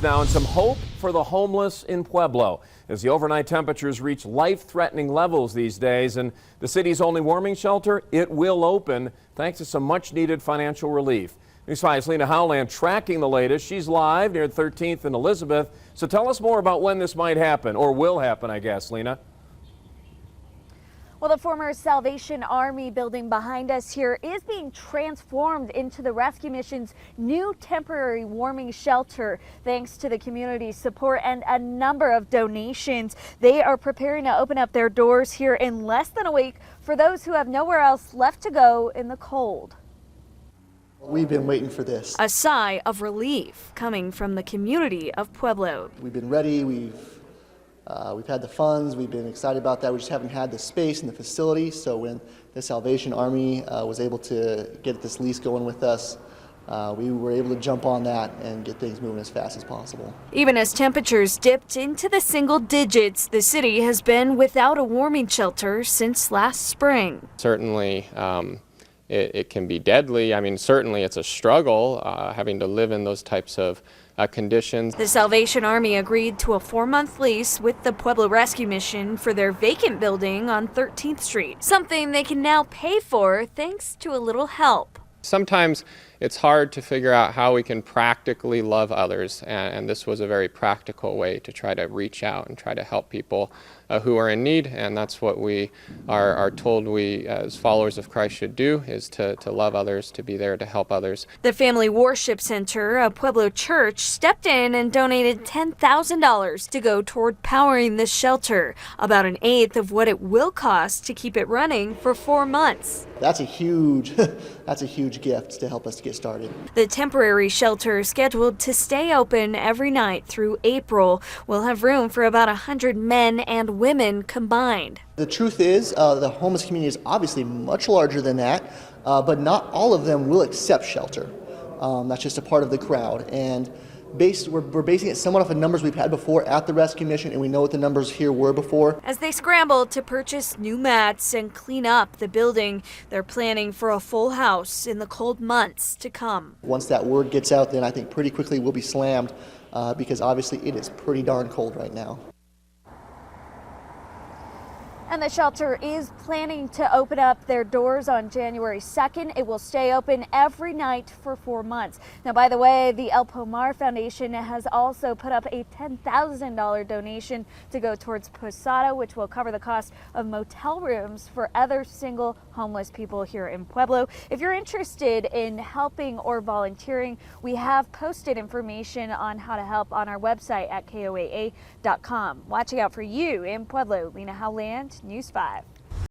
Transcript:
Now, and some hope for the homeless in Pueblo as the overnight temperatures reach life-threatening levels these days, and the city's only warming shelter, it will open thanks to some much-needed financial relief. News 5's Lena Howland tracking the latest. She's live near 13th and Elizabeth. So tell us more about when this might happen, or will happen, I guess, Lena. Well, the former Salvation Army building behind us here is being transformed into the rescue mission's new temporary warming shelter. Thanks to the community's support and a number of donations, they are preparing to open up their doors here in less than a week for those who have nowhere else left to go in the cold. We've been waiting for this. A sigh of relief coming from the community of Pueblo. We've been ready. We've had the funds. We've been excited about that. We just haven't had the space and the facility. So when the Salvation Army was able to get this lease going with us, we were able to jump on that and get things moving as fast as possible. Even as temperatures dipped into the single digits, the city has been without a warming shelter since last spring. Certainly, it can be deadly. I mean, certainly it's a struggle having to live in those types of conditions. The Salvation Army agreed to a 4-month lease with the Pueblo Rescue Mission for their vacant building on 13th Street, something they can now pay for thanks to a little help. Sometimes it's hard to figure out how we can practically love others, and this was a very practical way to try to reach out and try to help people who are in need, and that's what we are told we as followers of Christ should do, is to love others, to be there to help others. The Family Worship Center, a Pueblo church, stepped in and donated $10,000 to go toward powering this shelter, about an eighth of what it will cost to keep it running for 4 months. That's a huge gift to help us to get started. The temporary shelter, scheduled to stay open every night through April, will have room for about 100 men and women combined. The truth is, the homeless community is obviously much larger than that, but not all of them will accept shelter. That's just a part of the crowd. And we're basing it somewhat off of numbers we've had before at the rescue mission, and we know what the numbers here were before. As they scramble to purchase new mats and clean up the building, they're planning for a full house in the cold months to come. Once that word gets out, then I think pretty quickly we'll be slammed because obviously it is pretty darn cold right now. And the shelter is planning to open up their doors on January 2nd. It will stay open every night for 4 months. Now, by the way, the El Pomar Foundation has also put up a $10,000 donation to go towards Posada, which will cover the cost of motel rooms for other single homeless people here in Pueblo. If you're interested in helping or volunteering, we have posted information on how to help on our website at koaa.com. Watching out for you in Pueblo, Lena Howland, News 5.